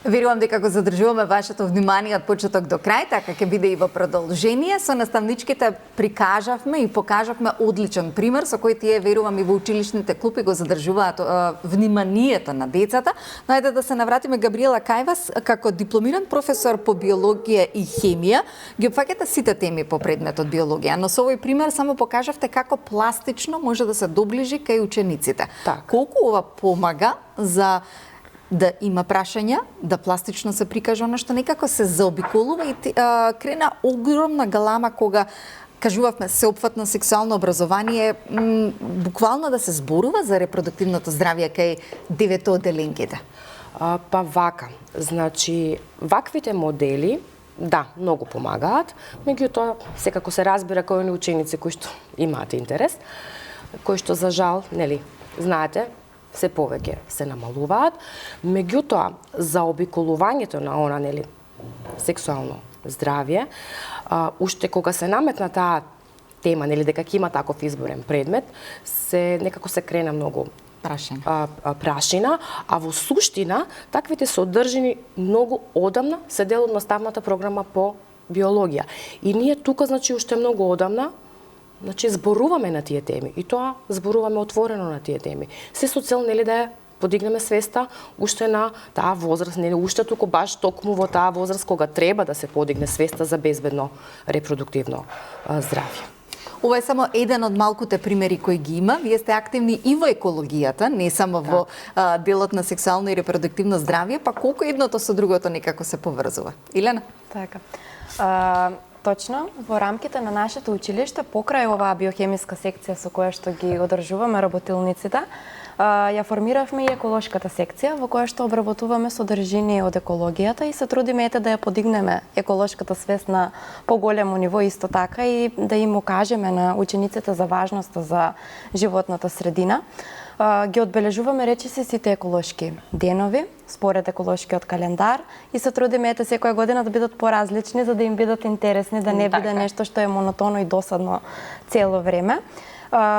Верувам дека го задржуваме вашето внимание од почеток до крај, така ќе биде и во продолжение. Со наставничките прикажавме и покажавме одличен пример со кој тие, верувам, и во училишните клупи го задржуваат вниманието на децата. Но ајде да се навратиме, Габриела, кај вас, како дипломиран професор по биологија и хемија, ги опфаќате сите теми по предметот биологија, но со овој пример само покажавте како пластично може да се доближи кај учениците. Так. Колку ова помага за да има прашања, да пластично се прикаже она што некако се заобиколува и крена огромна галама кога кажувавме сеопфатно сексуално образование, буквално да се зборува за репродуктивното здравје кај деветоделенките. Па вака, значи ваквите модели да, многу помагаат, меѓутоа секако се разбира кои они ученици кои што имаат интерес, кои што за жал, нели, знаете, се повеќе се намалуваат, меѓутоа за обиколувањето на она, нели, сексуално здравје, уште кога се наметна таа тема, нели, дека ќе има таков изборен предмет, некако се крена многу прашина, а во суштина таквите содржини многу одамна се дел од наставната програма по биологија. И ние тука, значи, уште многу одамна, значи, зборуваме на тие теми и тоа зборуваме отворено на тие теми. Се со цел, нели, да ја подигнеме свеста уште на таа возраст, нели, уште туку баш токму во таа возраст кога треба да се подигне свеста за безбедно репродуктивно здравје. Ова е само еден од малкуте примери кои ги има. Вие сте активни и во екологијата, не само во делот на сексуално и репродуктивно здравје, па колку едното со другото некако се поврзува? Илена? Така. Точно, во рамките на нашето училиште, покрај оваа биохемиска секција со која што ги одржуваме работилниците, ја формиравме и еколошката секција, во која што обработуваме содржини од екологијата и се трудиме да ја подигнеме еколошката свест на поголемо ниво, исто така и да им окажеме на учениците за важноста за животната средина. Ги одбележуваме речиси сите еколошки денови, според еколошкиот календар и се трудиме секоја година да бидат поразлични за да им бидат интересни, да не биде нешто што е монотонно и досадно цело време.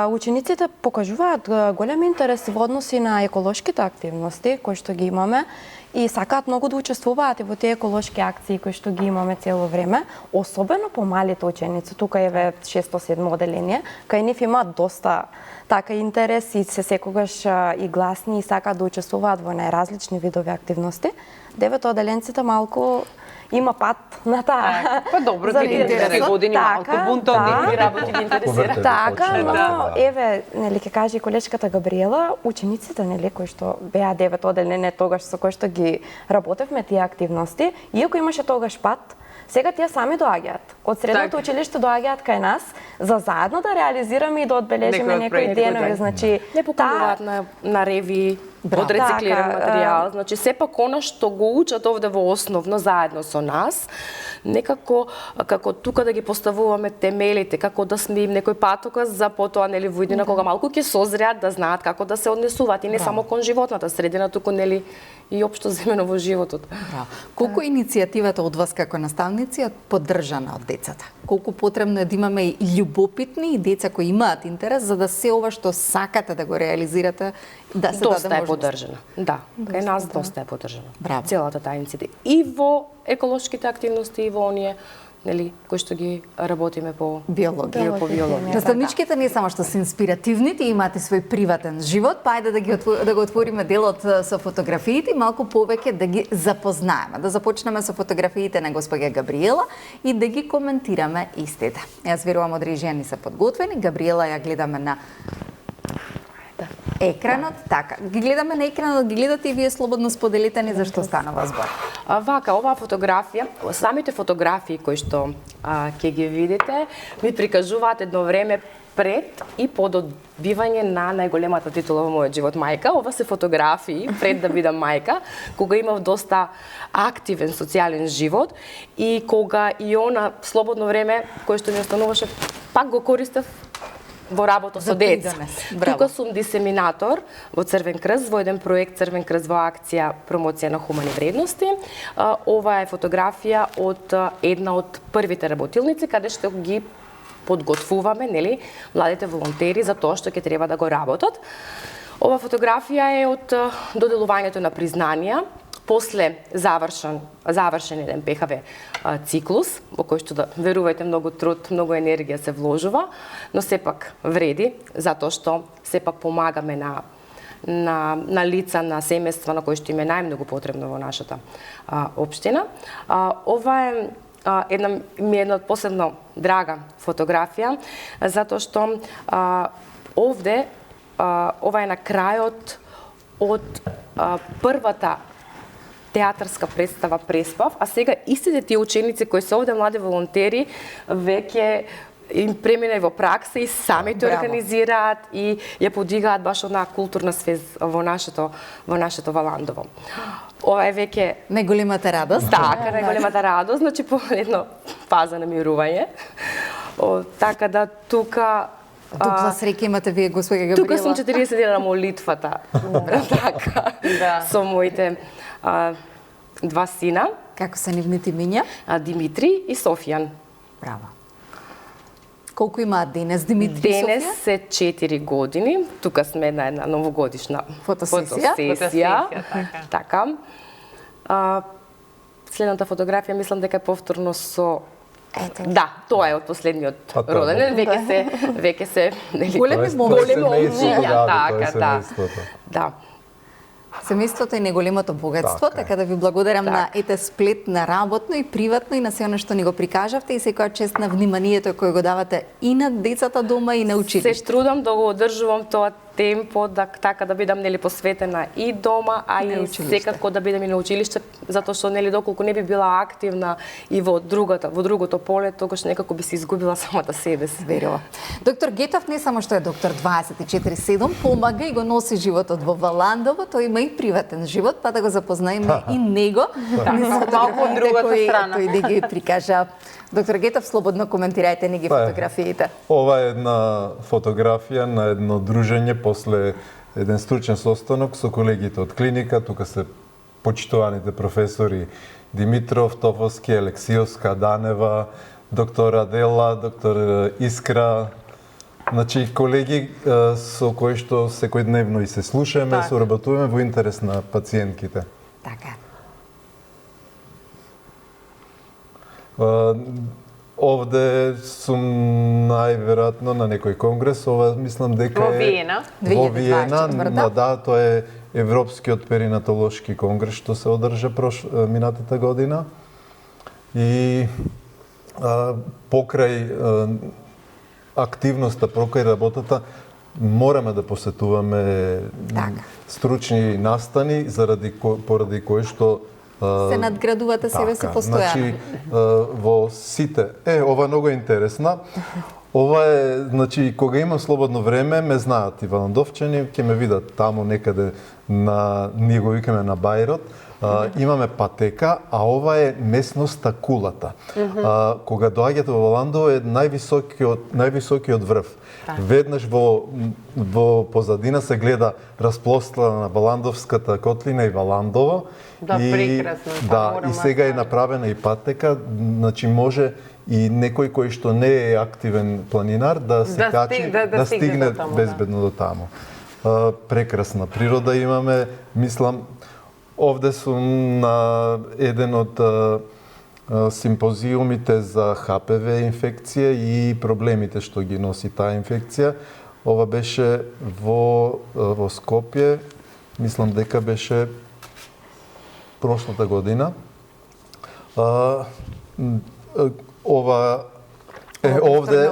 Учениците покажуваат голем интерес во односи на еколошките активности кои што ги имаме и сакаат многу да учествуваат и во тие еколошки акции кои што ги имаме цело време, особено помалите ученици. Тука е 6-7 оделение, кај нив имаат доста така интерес и се секогаш и гласни и сакаат да учествуваат во најразлични видови активности. Деветоделенците малку има пат на таа. Па добро, ги години малку бунтовни работи ги интересира. Така, но еве, нели ќе каже колешката Габриела, учениците, нели, кои што беа деветоделение тогаш со кои што ги работевме тие активности, иако имаше тогаш пат, сега тие сами доаѓаат. Од средното училиште доаѓаат кај нас за заедно да реализираме и да одбележиме некои денови, значи не покануваат на реви од рециклиран материјал, значи сепак она што го учат овде во основно заедно со нас, некако како тука да ги поставуваме темелите, како да сме им некој патоказ за потоа, нели, во иднина кога малку ќе созреат да знаат како да се однесуваат и не само кон животната средина, туку, нели, и општо земено во животот. Колку иницијативата од вас како наставници е поддржана од децата? Колку потребно е да имаме и љубопитни и деца кои имаат интерес за да се ова што сакате да го реализирате, да се даде можност? Поддржана. Да, кај нас доста е поддржана. Браво. Целата таа иницијатива. И во еколошките активности, и во оние, нели, кои што ги работиме по биологија. Наставничките не само што се инспиративни, ти имате свој приватен живот, па ајде да го отвориме делот со фотографиите и малку повеќе да ги запознаеме. Да започнеме со фотографиите на госпоѓа Габриела и да ги коментираме истите. Јас верувам од режија ни се подготвени. Габриела ја гледаме на екранот, така. Ги гледаме на екранот, ги гледате и вие слободно споделите ни за што станува збор. Вака, оваа фотографија, самите фотографии кои што ќе ги видите, ми прикажуваат едно време пред и по добивање на најголемата титула во мојот живот, мајка. Ова се фотографии пред да бидам мајка, кога имав доста активен социјален живот и кога и она слободно време кое што ми остануваше, пак го користев во работа со деца. Тука сум дисеминатор во Црвен крст, во еден проект Црвен крст во акција промоција на хумани вредности. Ова е фотографија од една од првите работилници каде што ги подготвуваме, нели, младите волонтери за тоа што ќе треба да го работат. Ова фотографија е од доделувањето на признанија после завршен еден ПХВ циклус, во кој што, да верувајте, многу труд, многу енергија се вложува, но сепак вреди, затоа што сепак помагаме на лица, на семејства на кои што им е најмногу потребно во нашата општина. Ова е една посебно драга фотографија, затоа што овде ова е на крајот од првата театарска представа Преспав, а сега истите тие ученици кои се овде млади волонтери веќе им премина и во пракса и сами тоа организираат и ја подигаат баш одна културна свест во нашето Валандово. Ова е веќе најголемата радост. Така, најголемата радост, значи по едно фаза на мирување. Така да тука Дупла среќа имате вие, господја Габриела. Тука сум 40 дена на молитвата. Така. Со моите два сина. Како се нивните имиња? Димитри и Софијан. Браво. Колку имаат денес Димитри и Софија? Денес се 4 години. Тука сме на една новогодишна фотосесија. Така. Следната фотографија мислам дека е повторно со Да, тоа е од последниот роденден, веќе се нели големи момчиња, така, да. Семејството е неголемото богатство, така да ви благодарам на ете сплет на работно и приватно и на се она што ни го прикажавте и секоја чест на вниманието кој го давате и на децата дома и на училиште. Се трудам да го одржувам тоа темпо, така да бидам нели посветена и дома, а и секако да бидам и на училиште, затоа што нели доколку не би била активна и во другото поле, тогаш некако би се изгубила самата себе си. Верува. Доктор Гетов не само што е доктор 24/7, помага и го носи животот во Валандово, тој има и приватен живот, па да го запознаеме и него. Малку од другата страна. Кој да ги прикажа. Доктор Гетов, слободно коментирајте ни ги фотографиите. Ова е една фотографија на едно дружење после еден стручен состанок со колегите од клиника. Тука се почитуваните професори Димитров, Тофовски, Алексиовска, Данева, доктор Адела, доктор Искра. Значи, колеги со кои што секојдневно и се слушаме, соработуваме во интерес на пациентките. Така. Овде сум најверојатно на некој конгрес, ова мислам дека во Виена. Во Виена, да, тоа е Европскиот перинатолошки конгрес што се одржа минатата година. И покрај активноста, покрај работата, мораме да посетуваме стручни настани поради кои што се надградувате себе си постојано. Значи, во сите... ова многу е интересна. Ова е, значи, кога имам слободно време, ме знаат и валандовчани, ќе ме видат таму некаде ние го викаме на Бајрот. Имаме патека, а ова е местноста Кулата. Кога доаѓате во Валандово е највисокиот врв. Веднаш во позадина се гледа расплостлана Валандовската котлина и Валандово. Прекрасно. И сега е направена и патека, значи може и некој кој што не е активен планинар да се качи, да стигне безбедно до таму. Прекрасна природа имаме, мислам, овде сум на еден од симпозиумите за ХПВ инфекција и проблемите што ги носи таа инфекција. Ова беше во Скопје, мислам дека беше прошлата година. Ова овде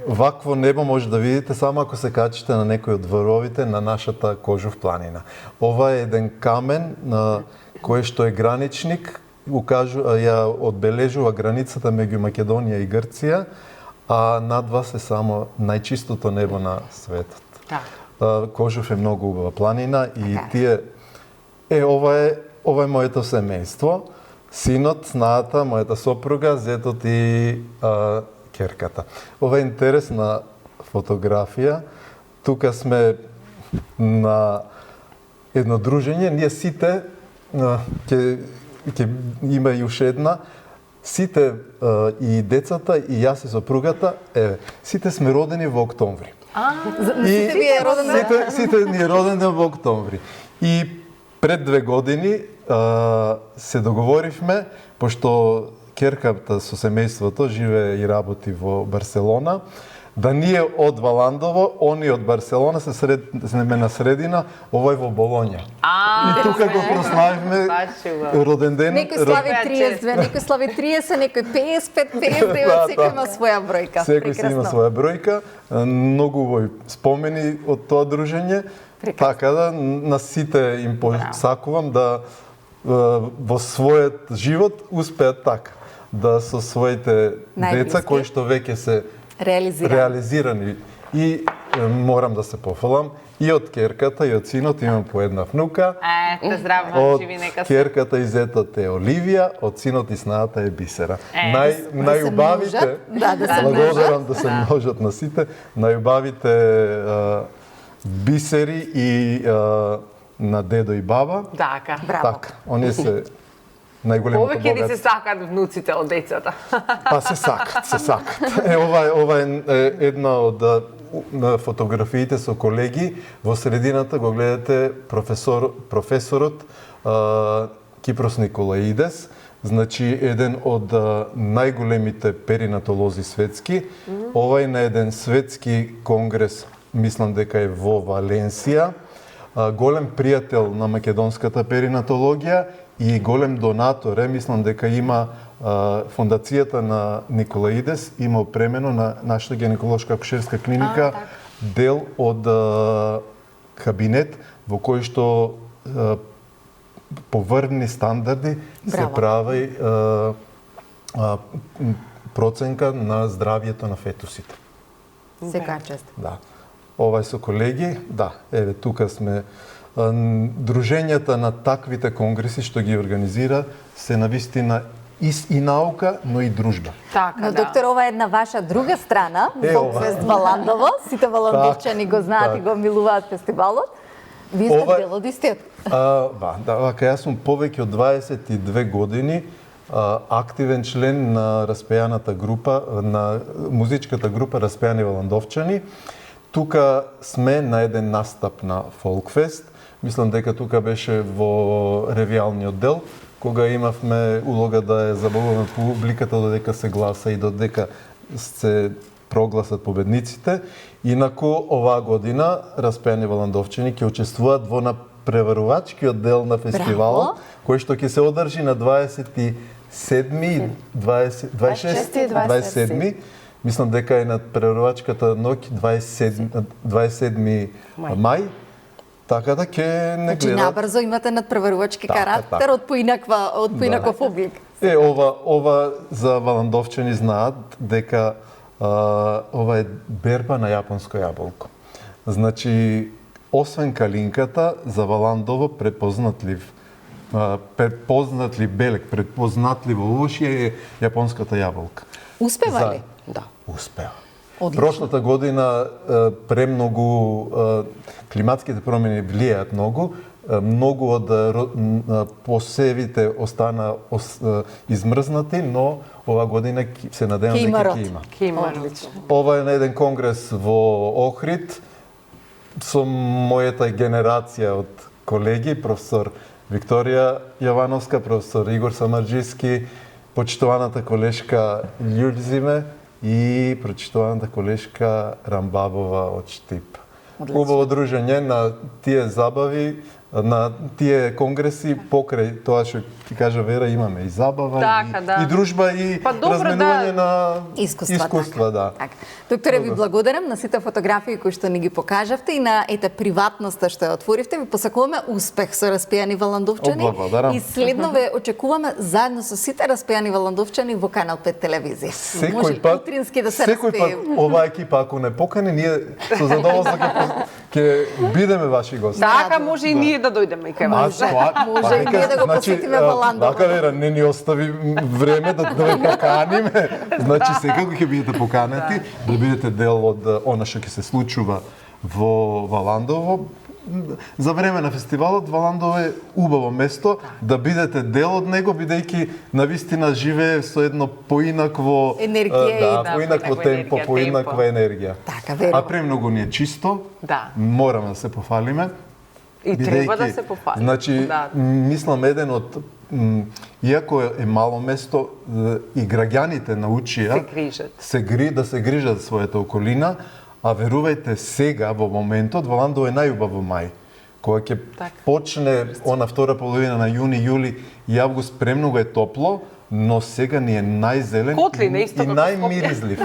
вакво небо може да видите само ако се качите на некој од врвовите на нашата Кожув планина. Ова е еден камен на кој што е граничник, ја одбележува границата меѓу Македонија и Грција, а над вас е само најчистото небо на светот. Кожув е многу убава планина и тие ова е моето семејство. Синот, снаата, мојата сопруга, зетот и керката. Ова е интересна фотографија. Тука сме на едно дружење. Ние сите, ќе има и уште една, сите и децата, и јас и сопругата, сите сме родени во октомври. Сите ви е роден ден? Сите ни е роден ден во октомври. И Пред 2 години се договоривме, пошто ќерката со семејството живее и работи во Барселона, да ние од Валандово, они од Барселона се среднеме на средина, овој во Болоња. И тука го прославивме роден ден. Некој слави 32, некој слави 30, некој 55, 59, секој има своја бројка. Секој си има своја бројка, многу убави спомени од тоа дружење. Така да на сите им посакувам да во својот живот успеат така, да со своите деца кои што веќе се реализирани. И морам да се пофалам и од ќерката и од синот, имам по една внука. Те здраво, живи нека се. Од ќерката и зетот е Оливија, од синот и снаата е Бисера. Најубавите, благодарам да се множат на сите, најубавите бисери и на дедо и баба. Така. Така, оние се најголемото богатство. Повеќе ви се сакат внуците од децата. Па се сакат. Ова е една од фотографиите со колеги. Во средината го гледате професорот Кипрос Николаидес, значи еден од најголемите перинатолози светски. Ова е на еден светски конгрес, мислам дека е во Валенсија. Голем пријател на македонската перинатологија и голем донатор е, мислам дека има фондацијата на Николаидес има опремено на нашата гинеколошка акушерска клиника дел од кабинет во кој што поврвни стандарди се прави проценка на здравјето на фетусите. Секоја чест. Да. Овај со колеги, да, еве тука сме. Дружењата на таквите конгреси што ги организира се навистина и наука, но и дружба. Така, но, доктор, ова е една ваша друга страна, Фолкфест Валандово. Сите валандовчани го знаат и го милуваат фестивалот. Ви сте дел од истиот. Вака, јас сум повеќе од 22 години активен член на распејаната група, на музичката група Распејани валандовчани. Тука сме на еден настап на Фолкфест. Мислам дека тука беше во ревијалниот дел, кога имавме улога да ја забавуваме публиката додека се гласа и додека се прогласат победниците. Инаку оваа година Распејани валандовчани ќе учествуваат во напреварувачкиот дел на фестивалот, кој што ќе се одржи на 27 27. Мислам дека е на прервачката ноќ 27 мај. Така да ќе не гледат. Значи набрзо имате надпреварувачки карактер од поинаков облик. Ова за валандовчани знаат дека ова е берба на јапонско јаболко. Значи, освен калинката, за Валандово препознатлив белек, препознатливо овошје е јапонската јаболка. Успева ли? Да. Успеа. Одлично. Прошлата година премногу климатските промени влијаат многу. Многу од посевите остана измрзнати, но ова година се надевам дека ќе има. Ова е на еден конгрес во Охрид со мојата генерација од колеги, професор Викторија Јовановска, професор Игор Самарџиски, почитуваната колешка Љулзиме и прочитуваната колешка Рамбабова од Штип. Убаво дружење на тие забави, на тие конгреси, покрај тоа што ти кажа Вера, имаме и забава, и дружба, и разменување на искуства. Так. Докторе, ви благодарам на сите фотографии кои што ни ги покажавте и на приватноста што ја отворивте. Ви посакуваме успех со Распејани валандовчани. И следно ве очекуваме заедно со сите Распејани валандовчани во Канал 5 телевизија. Секој пат, да се оваа екипа ако не покани, ние со задоволство ќе бидеме ваши гости. Така, може и ние да дојдеме кај вас. Може и ние да го посетиме Валандово. Така, Вера, не ни остави време да ве поканиме. Значи, секако ќе бидете поканети, да бидете дел од она што ќе се случува во Валандово. За време на фестивалот Валандово е убаво место да бидете дел од него, бидејќи навистина живее со едно поинакво поинакво темпо, поинаква енергија. Така, верувам. А премногу ни е чисто. Да. Мораме да се пофалиме. И треба да се попази. Значи, Да. мислам еден од иако е мало место и граѓаните научија да се грижат за својата околина, а верувајте сега во моментот во Ландово е најубаво мај. Кога ќе почне она втора половина на јуни, јули и август, премногу е топло, но сега ни е најзелен и најмиризлив.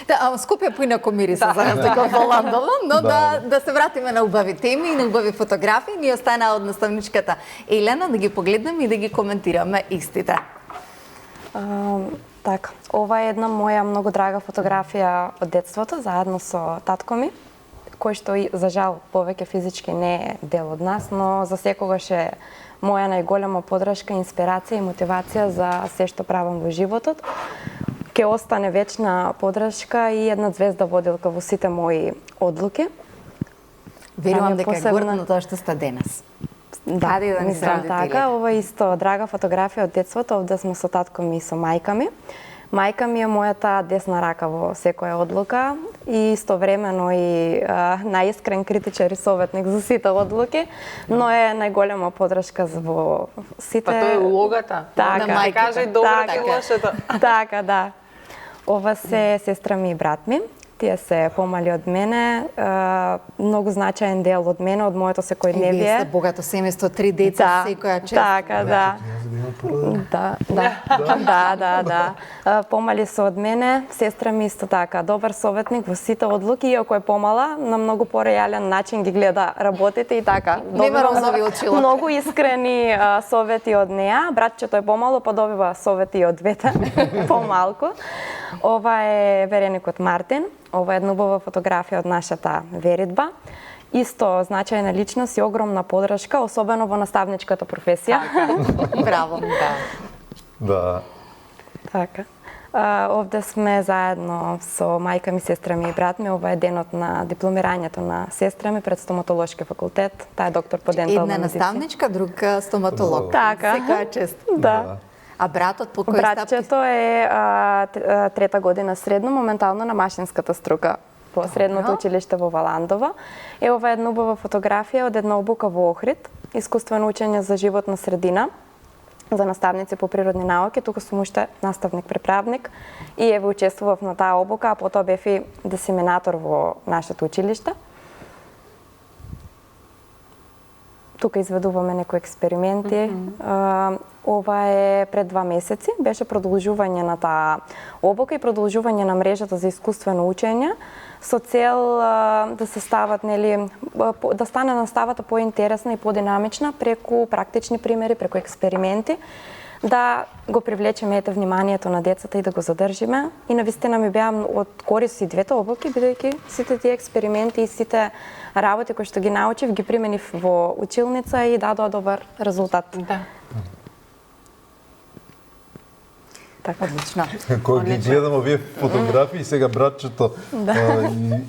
Да, а Скопје поинако мириса за разлика од Ландово, но да се вратиме на убави теми и на убави фотографии. Ни остана од наставничката Елена да ги погледнеме и да ги коментираме истите. Така, ова е една моја многу драга фотографија од детството, заедно со татко ми, кој што за жал повеќе физички не е дел од нас, но за секогаш е моја најголема подршка, инспирација и мотивација за се што правам во животот. Ке остане вечна подршка и една звезда водилка во сите мои одлуки. Верувам дека е гордно тоа што сте денес. Да, мислам така. Ова е исто драга фотографија од детството, овде сме со татко ми и со мајка ми. Мајка ми е мојата десна рака во секоја одлука и истовремено и најискрен критичар и советник за сите одлуки, но е најголема подршка во сите... Па тоа е улогата. Така, мајка каже доброто и лошото. Така, да. Ова се сестра ми и брат ми. Тие се помали од мене, многу значаен дел од мене, од моето секојдневие. И вие сте богато семејство, 3 деца, секоја чест. Така, да. Да. Помали се од мене, сестра ми исто така, добар советник во сите одлуки, иако е помала, на многу пореален начин ги гледа работите и така. Нема розови очила. Многу искрени совети од неа, братчето е помало, па добива совети од двете, помалку. Ова е вереникот Мартин. Ова е една убава фотографија од нашата веридба. Исто значајна личност и огромна подршка, особено во наставничката професија. Браво. Да. Така. Овде сме заедно со мајка ми, сестра ми и брат ми. Ова е денот на дипломирањето на сестра ми пред стоматолошки факултет. Таа е доктор по дентална медицина. Една наставничка, друг стоматолог. Така. Секоја чест. Да. А братот по кој стапки? Братчето е трета година средно, моментално на машинската струка по средното училиште во Валандово. Ова е една убава фотографија од една обука во Охрид, искуствено учење за животна средина, за наставници по природни науки. Тука сум уште наставник-преправник и еве учествував на таа обука, а потоа бев и дисеминатор во нашето училиште. Тука изведуваме некои експерименти. Ова е пред 2 месеци. Беше продолжување на таа обука и продолжување на мрежата за искуствено учење со цел да се стават, да стане наставата поинтересна и подинамична преку практични примери, преку експерименти, да го привлечеме вниманието на децата и да го задржиме. И навистина ми беа од корис и двете обуки, бидејќи сите тие експерименти и сите работи кои што ги научив, ги применив во училница и дадоа добар резултат. Да. Така. Одлично. Кога ги гледам овие фотографии, сега братчето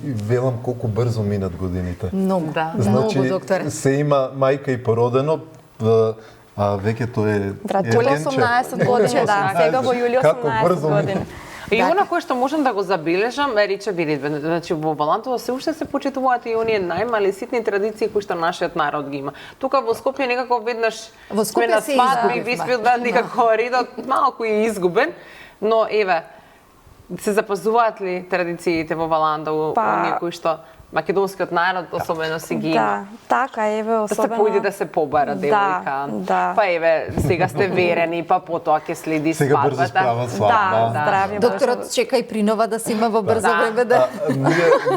и велам колку брзо минат годините. Многу, Значи, многу, докторе. се има мајка и породено, а веќе тоа е Братчето 18 години, да, сега во јули 18 години. И она кое што можам да го забележам е рече видите, значи во Валантово се уште се почитуваат и оние најмали ситни традиции кои што нашиот народ ги има. Тука во Скопје некако веднаш сме на свадби, виспилдан, некако редот малку и изгубен, но еве се запазуваат ли традициите во Валантово, оние кои што македонскиот народ особено си ги има? Да, така еве особено. Да се поиде да се побара девојка. Да. Па еве сега сте верени, па потоа ќе следи свадбата. Сега брзо справа свадба. Да, здрави Докторот чека и принова да се има во брзо време да.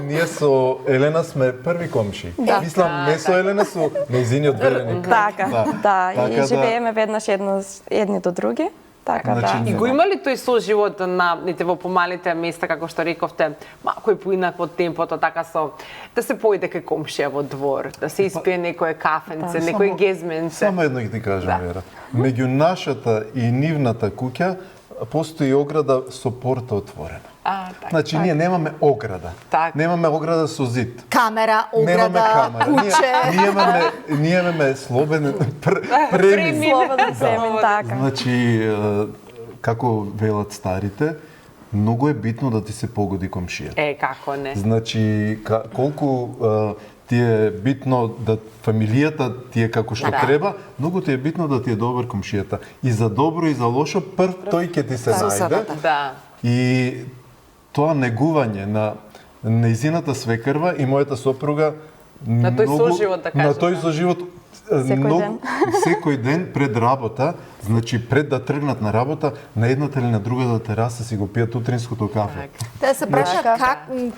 Ние со Елена сме први комши. Мислам, не со Елена, со нејзиниот вереник. Така, да, и живееме веднаш едни до други. Така, да. И го има ли тој соживот на ните во помалите места, како што рековте, малку поинакво темпото, така со да се поиде кај комшија во двор, да се испие некое кафенце, некој гезменце. Само едно ќе ти кажам, Вера. Меѓу нашата и нивната куќа постои ограда со порта отворена. Така. Значи, ние немаме ограда. Така. Немаме ограда со зид. Камера, ограда, куче. Ние имаме слободен премин. Слободен премин, така. Значи, како велат старите, многу е битно да ти се погоди комшијата. Како не. Значи, колку ти е битно да фамилијата ти е како што треба, многу ти е битно да ти е добар комшијата. И за добро и за лошо, прв тој ќе ти се најде. Да. И тоа негување на нејзината свекрва и мојата сопруга на тој соживот, да кажем. На тој соживот секој ден пред работа, значи пред да тргнат на работа, на едната или на другата тераса си го пијат утринското кафе. Да се прашаат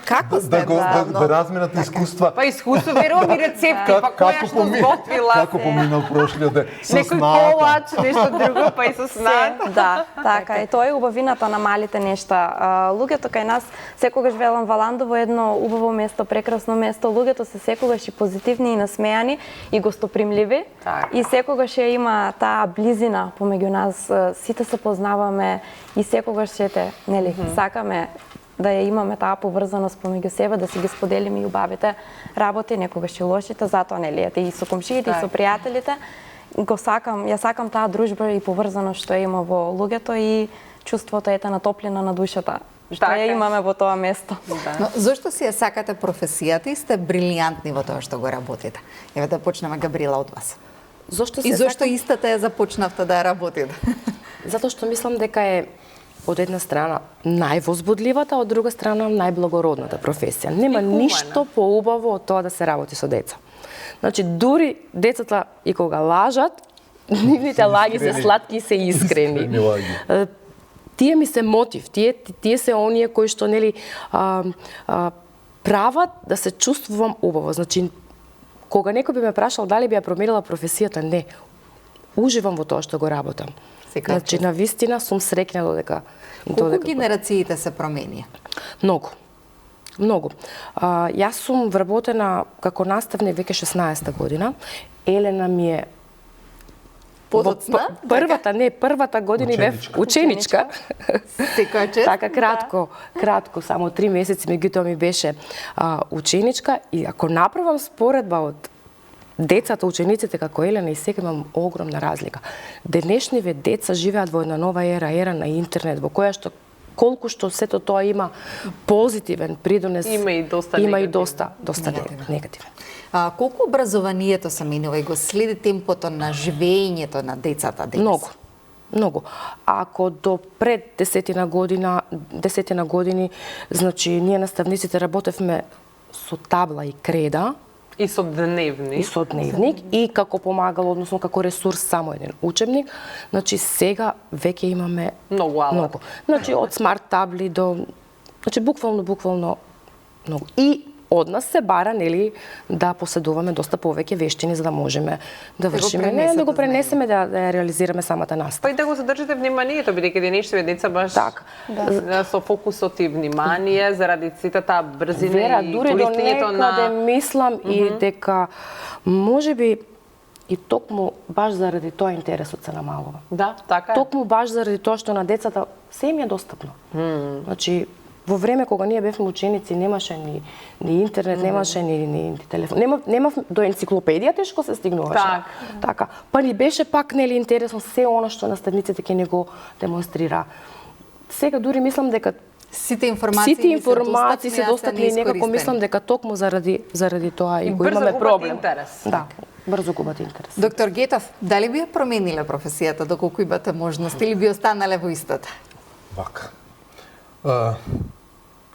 како сте да разменат искуства. Па искуство, верувам и рецепти, па која што сготвила се. Како поминал прошлиот ден со некој колач, нешто друго, па и со снат. Да, така е. Тоа е убавината на малите нешта. Луѓето кај нас секогаш велам Валандово е едно убаво место, прекрасно место. Луѓето се секогаш и позитивни и насмеани и гостопримливи. И секогаш ја има таа близина помеѓу нас. Сите се познаваме и секогаш сите, нели, сакаме да ја имаме таа поврзаност помеѓу себе, да си ги споделиме и убавите работи, некогаш и лошите, затоа нели и со комшиите и со пријателите. Ја сакам таа дружба и поврзаност што има во луѓето и чувството на топлина на душата што ја имаме во тоа место. Но зошто си ја сакате професијата и сте брилијантни во тоа што го работите? Еве да почнеме, Габриела, од вас. Зошто истата ја започнавте да ја работите? Затоа што мислам дека е од една страна највозбудливата, од друга страна најблагородната професија. Нема ништо поубаво од тоа да се работи со деца. Значи, дури децата и кога лажат, нивните лаги се сладки и се искрени. Тие ми се мотив, тие се оние кои што нели прават да се чувствувам убаво. Значи, кога некој би ме прашал дали би ја променила професијата, не. Уживам во тоа што го работам. Значи, навистина сум среќна додека. Колку генерациите се промени? Многу. Многу. Јас сум вработена како наставник веќе 16-та година. Елена ми е првата година бев ученичка. Така кратко, само 3 месеци, меѓутоа ми беше ученичка и ако направам споредба од децата, учениците како Елена и сега имам огромна разлика. Денешниве деца живеат во една нова ера на интернет, во која што колку што сето тоа има позитивен придонес, има и доста негативен. Колку образованието се менува и го следи темпото на живеењето на децата денес? Многу. Ако до пред 10 години, значи ние наставниците работевме со табла и креда, и со дневник. И како помагало, односно како ресурс само еден учебник. Значи сега веќе имаме многу. Значи од смарт табли до буквално многу. И од нас се бара нели да поседуваме доста повеќе вештини за да можеме да вршиме, да го пренесеме, да ја реализираме самата настава. Па и да го задржите вниманието, бидејќи денешните деца баш со фокусот и внимание заради сите таа брзина и користењето на мислам и дека можеби и токму баш заради тоа интересот се намалува. Да, така е. Токму баш заради тоа што на децата се им е достапно. Значи во време кога ние бевме ученици немаше ни интернет, немаше ни телефон. Нема до енциклопедија тешко се стигнуваше. Така. Па ни беше пак нели интересно се она што наставниците ќе ни го демонстрира. Сега дури мислам дека сите информации се достапни и некако мислам дека токму заради тоа и го имаме проблем. Да. Брзо губат интерес. Доктор Гетов, дали би ја промениле професијата доколку имате можност или би останале во истата? Вака.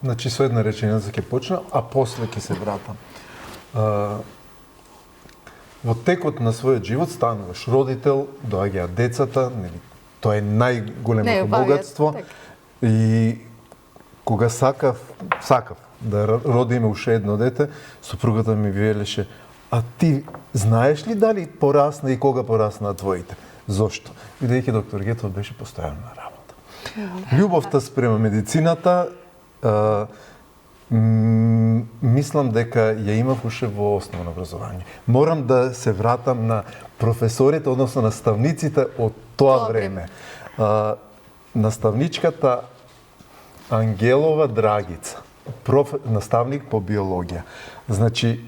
Значи, со една реченица ќе почна, а после ќе се вратам. Во текот на својот живот стануваш родител, доаѓаат децата, нели, тоа е најголемото богатство. И кога сакав да родиме уште едно дете, сопругата ми велеше: а ти знаеш ли дали порасна и кога порасна твоите? Зошто? Бидејќи доктор Гетов беше постојано на работа. Љубовта спрема медицината, мислам дека ја имав уште во основно образование. Морам да се вратам на професорите, односно наставниците од тоа време. Наставничката Ангелова Драгица, наставник по биологија. Значи,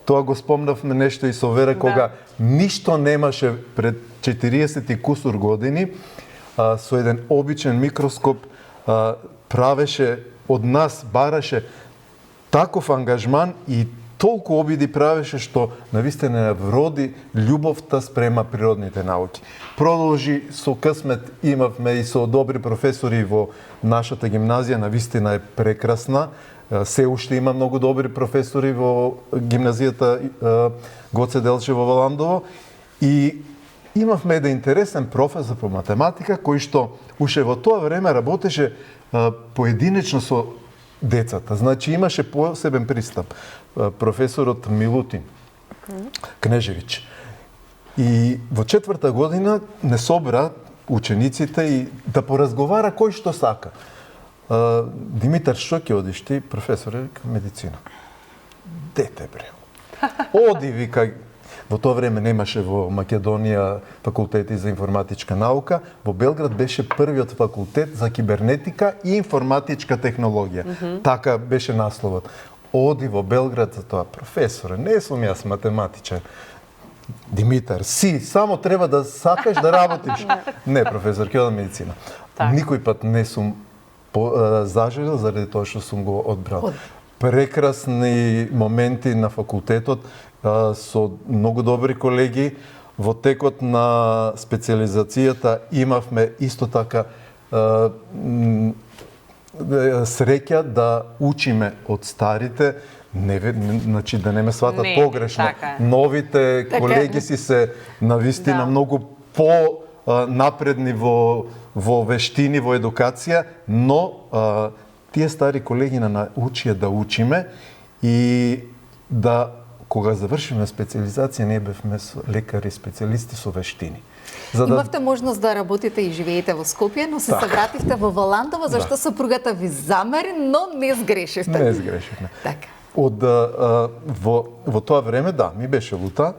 тоа го спомнавме нешто и со Вера, кога ништо немаше пред 40 и кусур години, со еден обичен микроскоп правеше од нас, бараше таков ангажман и толку обиди правеше што навистина вроди љубовта спрема природните науки. Продолжи со късмет, имавме и со добри професори во нашата гимназија, навистина е прекрасна. Се уште има многу добри професори во гимназијата Гоце Делчев во Валандово и имавме еден интересен професор по математика кој што уште во тоа време работеше поединечно со децата. Значи имаше посебен пристап. Професорот Милутин Кнежевич. И во 4-та година не собра учениците и да поразговара кој што сака. Димитар, што ќе одиш ти? Професор е медицина. Дете бре. Оди, вика. Во тоа време немаше во Македонија факултети за информатичка наука. Во Белград беше првиот факултет за кибернетика и информатичка технологија. Така беше насловот. Оди во Белград за тоа. Професоре, не сум јас математичар. Димитар, само треба да сакаш да работиш. Не, професор, ќе одам медицина. Никој пат не сум зажелел заради тоа што сум го одбрал. Прекрасни моменти на факултетот со многу добри колеги. Во текот на специализацијата имавме исто така среќа да учиме од старите, значи да не ме сватат погрешно. Новите колеги си се навистина многу по-напредни во вештини, во едукација, но тие стари колеги на научија да учиме и да кога завршиме специализација не бевме лекари специјалисти со вештини. Имавте можност да работите и живеете во Скопје, но се вративте во Валандово, зашто сопругата ви замери, но не сгрешивте. Не сгрешивме. Така. Во тоа време, да, ми беше лута,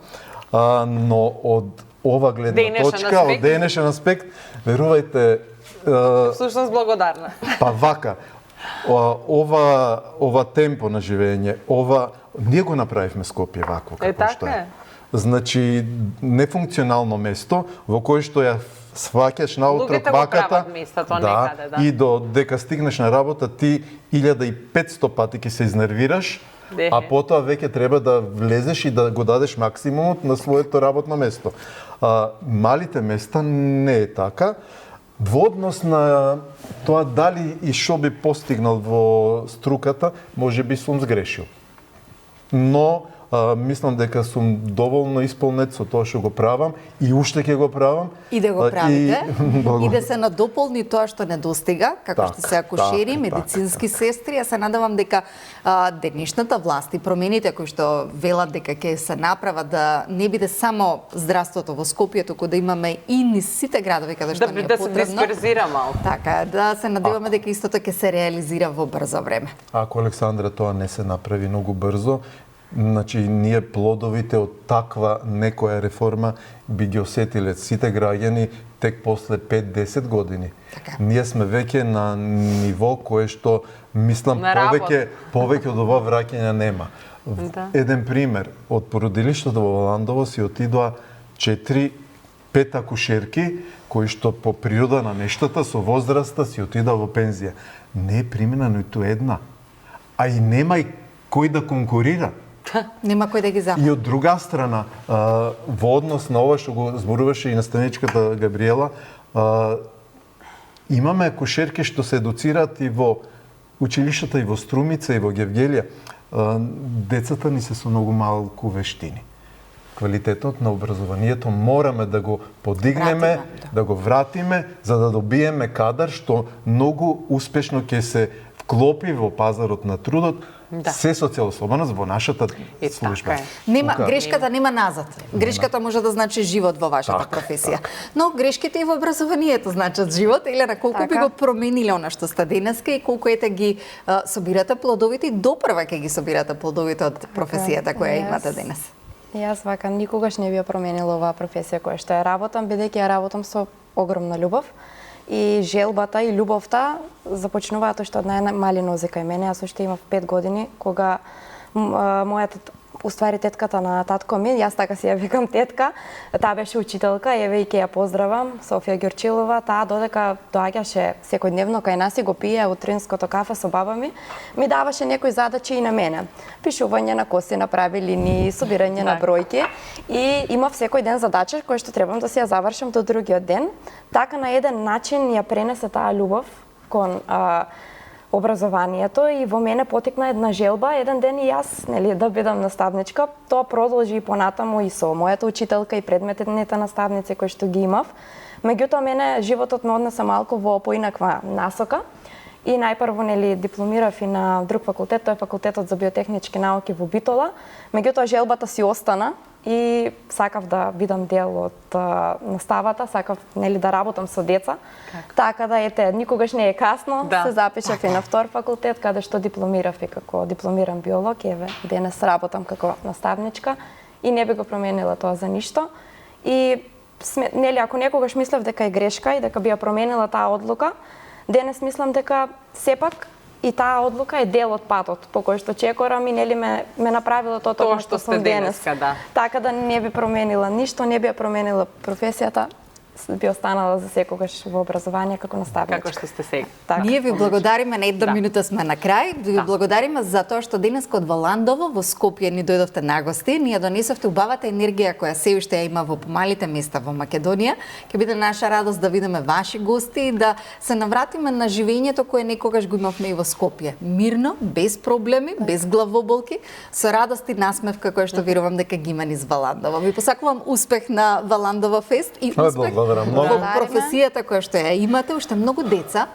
но од ова гледна точка, од денешен аспект, верувајте... Всушност благодарна. Па вака, ова темпо на живење, ние го направивме Скопје вакво како што е. Значи, нефункционално место во кое што ја сваќаш наутро кваката, и до дека стигнеш на работа ти 1500 пати ќе се изнервираш, а потоа веќе треба да влезеш и да го дадеш максимумот на своето работно место. Малите места не е така. Во однос на тоа дали и што би постигнал во струката, може би сум сгрешил. Но мислам дека сум доволно исполнет со тоа што го правам и уште ќе го правам. И да го правите, и да се надополни тоа што недостига, како што се акушери, медицински сестри. Ја се надевам дека денешната власт и промените кои што велат дека ќе се направат да не биде само здравството во Скопје, туку да имаме и низ сите градови каде што ни е потребно. Да се дисперзира малку. Така, да се надеваме дека истото ќе се реализира во брзо време. Ако Александра тоа не се направи многу брзо, значи, ние плодовите од таква некоја реформа би ги осетиле сите граѓани тек после 5-10 години. Така. Ние сме веќе на ниво кое што, мислам, повеќе од ова враќања нема. Еден пример, од породилиштето во Валандово си отидоа 4-5 акушерки кои што по природа на нештата со возраста си отидоа во пензија. Не е примена ниту една, а и нема и кој да конкурира. Нема кој да ги зама. И од друга страна, во однос на ова што го зборуваше и наставничката Габриела, имаме акушерки што се едуцираат и во училиштата, и во Струмица, и во Гевгелија. Децата ни се со многу малку вештини. Квалитетот на образованието мораме да го подигнеме, да го вратиме, за да добиеме кадар што многу успешно ќе се вклопи во пазарот на трудот, се со целослободност во нашата служба. Грешката нема назад. Грешката може да значи живот во вашата професија. Но грешките и во образованието значат живот. Елена, колку би го промениле она што сте денеска и колку ги собирате плодовите и допрва ќе ги собирате плодовите од професијата која имате денес? Јас вака никогаш не би ја променила оваа професија која што ја работам, бидејќи ја работам со огромна љубов. И желбата и љубовта започнуваат уште од најмали нозе кај мене. Јас уште имав 5 години кога мојот уствари тетката на татко ми, јас така си ја викам тетка, таа беше учителка, еве и ќе ја поздравам, Софија Ѓурчилова, таа додека доаѓаше секојдневно кај нас и го пие утринското кафе со баба ми даваше некои задачи и на мене. Пишување на коси, направи линии, собирање на бројки и имав секој ден задача која што требам да си ја завршам до другиот ден. Така на еден начин ја пренесе таа љубов кон образованието и во мене потекна една желба еден ден и јас, нели, да бидам наставничка. Тоа продолжи и понатаму и со мојата учителка и предметните наставници кои што ги имав. Меѓутоа мене животот ме однесе малку во поинаква насока и најпрво, нели, дипломирав и на друг факултет, тој е факултетот за биотехнички науки во Битола. Меѓутоа желбата си остана и сакав да бидам дел од наставата, сакав, нели, да работам со деца. Така да, ете, никогаш не е касно, се запишав и на втор факултет, каде што дипломирав и како дипломиран биолог, еве, денес работам како наставничка и не би го променила тоа за ништо. И, нели, ако некогаш мислев дека е грешка и дека би ја променила таа одлука, денес мислам дека сепак и таа одлука е дел од патот по кој што чекорам и, нели, ме направила тоа што сум денес. Така да не би променила ништо, не би ја променила професијата, би останала за секогаш во образование како наставничка. Како што сте сега. Така. Ние ви благодариме, на една минута сме на крај. Ви благодариме за тоа што денес од Валандово во Скопје ни дојдовте на гости. Ние донесовте убавата енергија која се уште ја има во помалите места во Македонија. Ќе биде наша радост да видиме ваши гости и да се навратиме на живењето кое некогаш го имавме и во Скопје. Мирно, без проблеми, без главоболки, со радост и насмевка која што верувам дека ги има низ Валандово. Ви посакувам успех на Валандово фест и успех во професијата која што ја имате, уште многу деца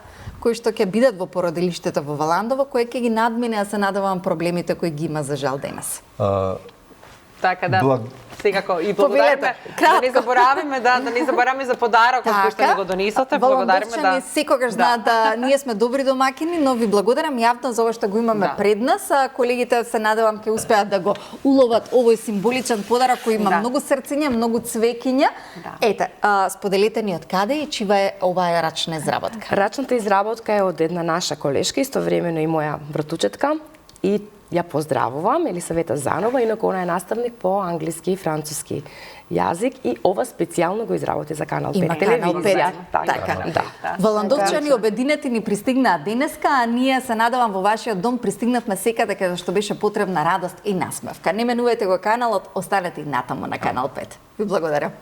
кои што ќе бидат во породилиштето во Валандово, кои ќе ги надмине, а се надевам проблемите кои ги има за жал денес. Така да, секако и благодариме, да не забораваме за подарокот кој што ни го донесоте. Благодариме да секогаш знаат да ние сме добри домакини, но ви благодарам јавно за ова што го имаме пред нас. Колегите се надевам ќе успеат да го уловат овој символичен подарок кој има многу срциња, многу цвеќиња. Ете, споделете ни од каде и чива е оваа рачна изработка. Рачната изработка е од една наша колешка, истовремено и моја братучетка, и ја поздравувам, Елисавета Занова, инаку она е наставник по англиски и француски јазик и ова специјално го изработи за Канал 5 телевизија. Така. Валандовчани, обединети ни пристигнаа денеска, а ние се надевам во вашиот дом пристигнавме секаде каде што беше потребна радост и насмевка. Не менувајте го каналот, останете и натаму на Канал 5. Ви благодарам.